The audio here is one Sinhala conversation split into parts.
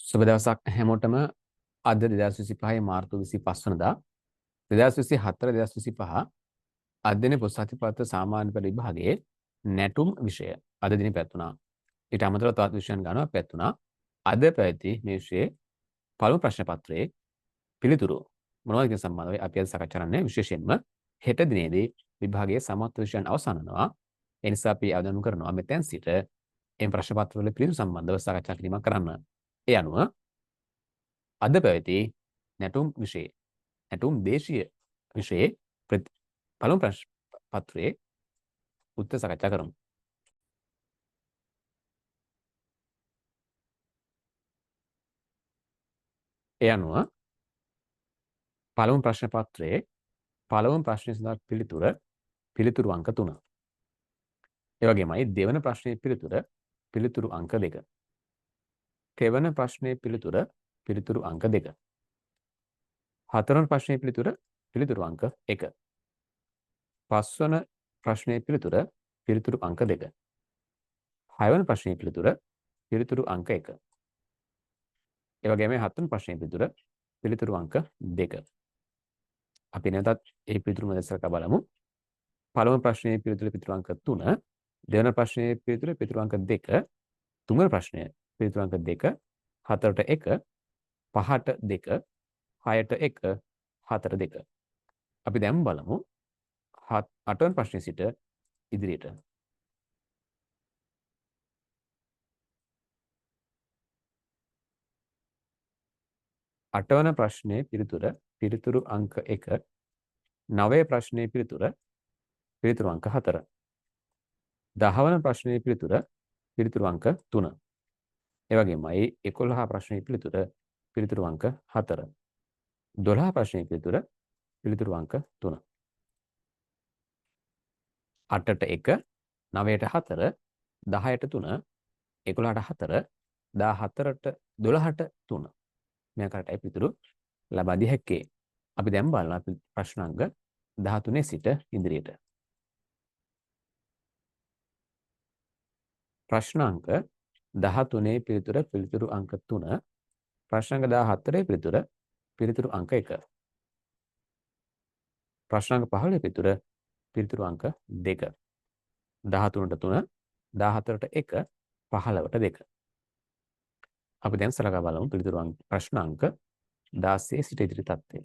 සුබ දවසක් හැමෝටම අද 2025 මාර්තු 25 වෙනිදා 2024 2025 අධ්‍යයන පොත්සතිපත්‍ර සාමාන්‍ය පෙළ විභාගයේ නැටුම් විෂය අද දින පැවැත්ුණා. ඊට අමතරව තවත් විෂයන් ගණනක් පැවැත්ුණා. අද පැවති මේ විෂයේ පළමු ප්‍රශ්න පත්‍රයේ පිළිතුරු මොනවද කියන සම්බන්ධව අපි අද සාකච්ඡා කරන්නේ. විශේෂයෙන්ම හෙට දිනේදී විභාගයේ සමත් විෂයන් අවසන් වෙනවා. ඒ නිසා අපි අවධානය කරනවා මෙතෙන් සිට මේ ප්‍රශ්න පත්‍රවල පිළිතුරු සම්බන්ධව සාකච්ඡා කිරීමක් කරන්න. ඒ අනුව අද පැවති නැටුම් විෂයේ නැටුම් දේශීය විෂයේ පළමු ප්‍රශ්න පත්‍රයේ උත්තර සාකච්ඡා කරමු. ඒ අනුව පළමු ප්‍රශ්න පත්‍රයේ පළමු ප්‍රශ්නය සඳහා පිළිතුරු අංක 3. ඒ වගේමයි දෙවන ප්‍රශ්නයේ පිළිතුරු අංක 2. තෙවන ප්‍රශ්නයේ පිළිතුරු අංක 2. හතරවන ප්‍රශ්නයේ පිළිතුරු අංක 1. පස්වන ප්‍රශ්නයේ පිළිතුරු අංක 2. හයවන ප්‍රශ්නයේ පිළිතුරු අංක 1. ඒ වගේම හත්වන ප්‍රශ්නයේ පිළිතුරු අංක 2. අපි නැවතත් ඒ පිළිතුරු මැදසලකා බලමු. පළවෙනි ප්‍රශ්නයේ පිළිතුරු අංක 3, දෙවන ප්‍රශ්නයේ පිළිතුරු අංක 2, තුන්වෙනි ප්‍රශ්නයේ පිළිතුරු අංක 2, හතරට 1, පහට 2, හයට 1, හතර 2. අපි දැන් බලමු අටවන ප්‍රශ්නයේ සිට ඉදිරියට. අටවන ප්‍රශ්නයේ පිළිතුරු අංක 1, නවය ප්‍රශ්නයේ පිළිතුරු අංක 4, දහවන ප්‍රශ්නයේ පිළිතුරු අංක 3. ඒ වගේමයි 11 ප්‍රශ්නයේ පිළිතුරු අංක 4, 12 ප්‍රශ්නයේ පිළිතුරු අංක 3. 8ට 1, 9ට 4, 10ට 3, 11ට 4, 14ට 12ට 3. මේ ආකාරයටයි පිළිතුරු ලබා දී හැක්කේ. අපි දැන් බලනවා ප්‍රශ්න අංක 13 සිට ඉදිරියට. ප්‍රශ්න අංක 13 පිළිතුරු අංක 3, ප්‍රශ්න අංක 14 පිළිතුරු අංක 1. ප්‍රශ්න අංක 15 පිළිතුරු අංක 2. 13ට 3, 14ට 1, 15ට 2. අපි දැන් සලකා බලමු ප්‍රශ්න අංක 16 සිට ඉදිරි තත්ත්වය.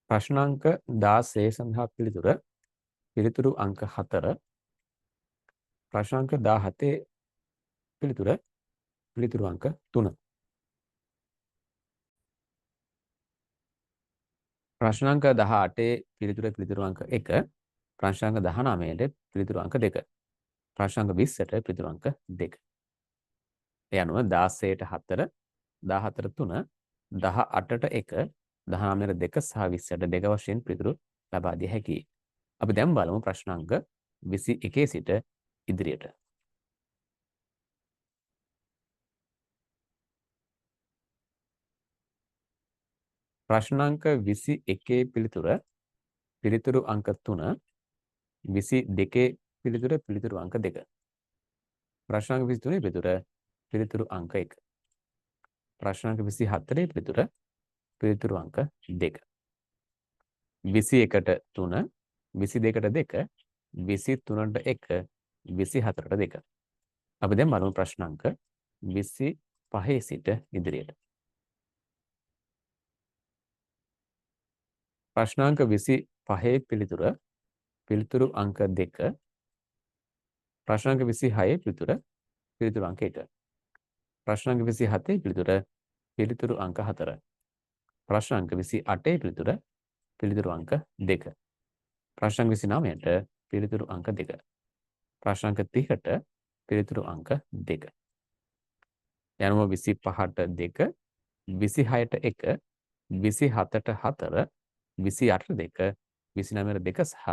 ප්‍රශ්න අංක 16 සඳහා පිළිතුරු අංක 4, ප්‍රශ්න අංක 17 පිළිතුරු අංක 3. ප්‍රශ්න අංක 18 පිළිතුරු අංක 1, ප්‍රශ්න අංක 19 පිළිතුරු අංක 2, ප්‍රශ්න අංක 20ට පිළිතුරු අංක 2. ඒ අනුව 16ට 4, 14ට 3, 18ට 1, 19ට 2 සහ 20ට 2 වශයෙන් පිළිතුරු ලබා දිය හැකියි. අපි දැන් බලමු ප්‍රශ්න අංක 21 සිට ඉදිරියට. ප්‍රශ්න අංක 21 පිළිතුරු අංක 3, 22 පිළිතුරු අංක 2. ප්‍රශ්න අංක 23 පිළිතුරු අංක 1. ප්‍රශ්න අංක 24 පිළිතුරු අංක 2. 21ට 3, 22ට 2, 23ට 1, 24ට 2. අපි දැන් බලමු ප්‍රශ්න අංක 25 සිට ඉදිරියට. ප්‍රශ්න අංක 25 පිළිතුරු අංක 2, ප්‍රශ්න අංක 26 පිළිතුරු අංක 1. ප්‍රශ්න අංක 27 පිළිතුරු අංක 4. ප්‍රශ්න අංක 28 පිළිතුරු අංක 2. ප්‍රශ්න අංක 29ට පිළිතුරු අංක 2. ප්‍රශ්න අංක 30ට පිළිතුරු අංක 2. යනුව 25ට 2, 26ට 1, 27ට 4, 28ට 2, 29ට 2 සහ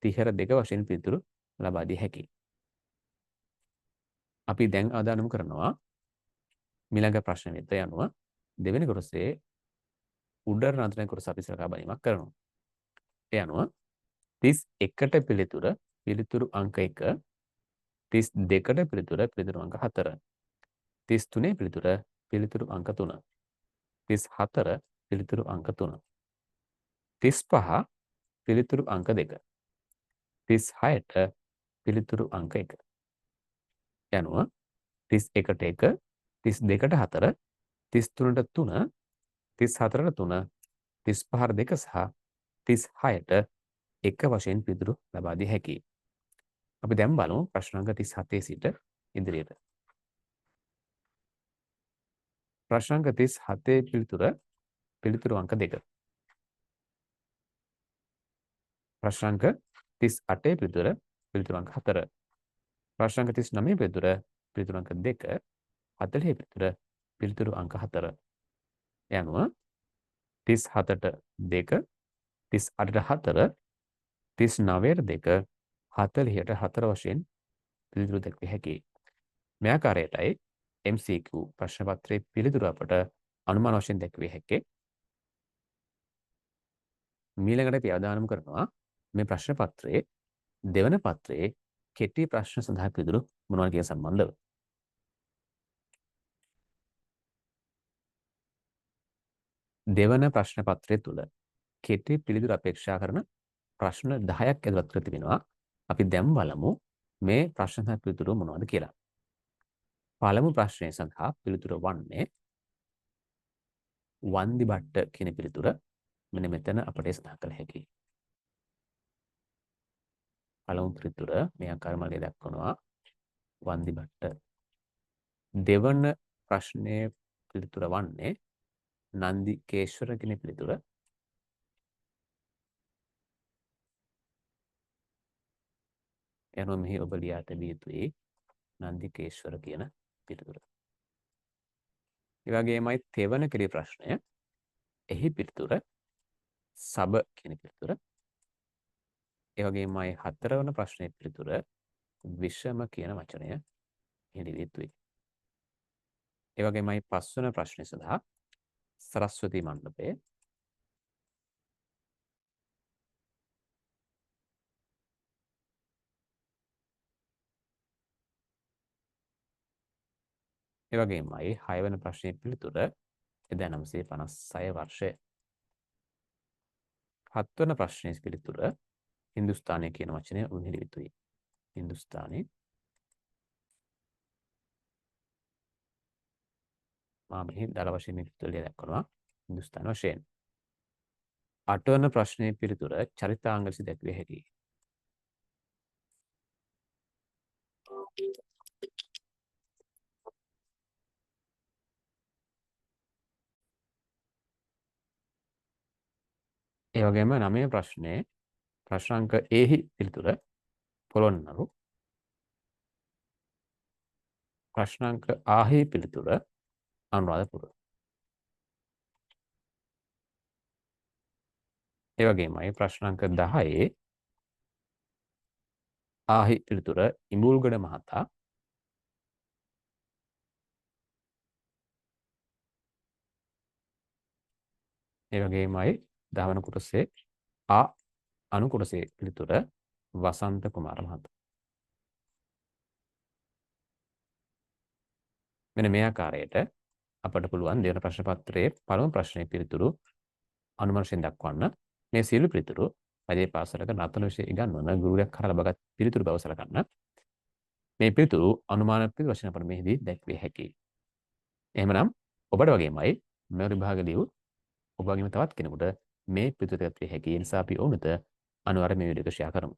30ට 2 වශයෙන් පිළිතුරු ලබා දී හැකියි. අපි දැන් අවධානය කරනවා ඊළඟ ප්‍රශ්න වෙත. යනුව දෙවෙනි කොටසේ උඩර නතර කොටස අපි සලකා බැලීමක් කරනවා. ඒ අනුව 31ට පිළිතුරු අංක 1, 32ට පිළිතුරු අංක 4. 33 පිළිතුරු අංක 3. 34 පිළිතුරු අංක 3. 35 පිළිතුරු අංක 2. 36ට පිළිතුරු අංක 1. යනුව 31ට 1, 32ට 4, 33ට 3, 34ට 3, 35ට 2 සහ 36ට 1 වශයෙන් පිළිතුරු ලබා දිය හැකියි. අපි දැන් බලමු ප්‍රශ්න අංක 37 සිට ඉදිරියට. ප්‍රශ්න අංක 37 පිළිතුරු අංක 2. ප්‍රශ්න අංක 38 පිළිතුරු අංක 4. ප්‍රශ්න අංක 39 පිළිතුරු අංක 2. 40 පිළිතුරු අංක 4. යනුව 37ට 2, 38ට 4, 39ට 2, 40ට 4 වශයෙන් පිළිතුරු දැක්විය හැකියි. මේ ආකාරයටයි MCQ ප්‍රශ්න පත්‍රයේ පිළිතුරු අපට අනුමාන වශයෙන් දැක්විය හැකේ. මීළඟට අපි අවධානය කරනවා මේ ප්‍රශ්න පත්‍රයේ දෙවන පත්‍රයේ කෙටි ප්‍රශ්න සඳහා පිළිතුරු මොනවද කියන සම්බන්ධව. දෙවන ප්‍රශ්න පත්‍රය තුල කෙටි පිළිතුරු අපේක්ෂා කරන ප්‍රශ්න 10ක් ඇතුළත් කර තිබෙනවා. අපි දැන් බලමු මේ ප්‍රශ්න සඳහා පිළිතුරු මොනවද කියලා. පළමු ප්‍රශ්නය සඳහා පිළිතුර වන්නේ වන්දි බට්ට කියන පිළිතුර. මෙන්න මෙතන අපට සඳහන් කළ හැකියි. පළමු පිළිතුර මේ ආකාරමලේ දක්වනවා වන්දි බට්ට. දෙවන ප්‍රශ්නයේ පිළිතුර වන්නේ නන්දිකේශ්වර කියන පිළිතුර. එනවා මෙහි ඔබ ලියා තැබිය යුතුයි නන්දිකේශ්වර කියන පිළිතුර. ඒ වගේමයි තෙවන කෙටි ප්‍රශ්නය. එහි පිළිතුර සබ කියන පිළිතුර. ඒ වගේමයි හතරවන ප්‍රශ්නයේ පිළිතුර විෂම කියන වචනය එහි යුතුයි. ඒ වගේමයි පස්වන ප්‍රශ්නය සඳහා සරස්වති මණ්ඩපය. ඒ වගේමයි 6 වෙනි ප්‍රශ්නයේ පිළිතුර 1956 වර්ෂය. 7 වෙනි ප්‍රශ්නයේ පිළිතුර හින්දුස්තානය කියන වචනය උන්හිලි යුතුයි. හින්දුස්තානය. මා මෙහි දල වශයෙන් මේ පිළිතුර දක්වනවා හින්දුස්තාන වශයෙන්. 8 වෙනි ප්‍රශ්නයේ පිළිතුර චරිතාංග ලෙස දැක්විය හැකියි. ඒ වගේම 9 වෙනි ප්‍රශ්නයේ ප්‍රශ්න අංක A හි පිළිතුර පොළොන්නරු. ප්‍රශ්න අංක A හි පිළිතුර අනුරාධපුර. ඒ වගේමයි ප්‍රශ්න අංක 10 A හි පිළිතුර ඉඹුල්ගොඩ මහතා. ඒ වගේමයි 10 වන කොටසේ A අනු කොටසේ පිළිතුර වසන්ත කුමාර මහතා. මෙන්න මේ ආකාරයට අපට පුළුවන් දෙවන ප්‍රශ්න පත්‍රයේ පළමු ප්‍රශ්නයේ පිළිතුරු අනුමාන වශයෙන් දක්වන්න. මේ සියලු පිළිතුරු පදේ පාසලක නත්තල විෂය ඉගන්වන ගුරුවරයෙක් කරා ලබාගත් පිළිතුරු බව සලකන්න. මේ පිළිතුරු අනුමාන පිළිතුරු වශයෙන් අපට මෙහිදී දැක්විය හැකියි. එහෙමනම් ඔබට වගේමයි මේ විභාග ලියු ඔබ වගේම තවත් කෙනෙකුට මේ පිළිතුරු දැක්විය හැකියි. ඒ නිසා අපි ඔවුන්ට අනිවාර්යයෙන් මේ වීඩියෝ එක ෂෙයා කරමු.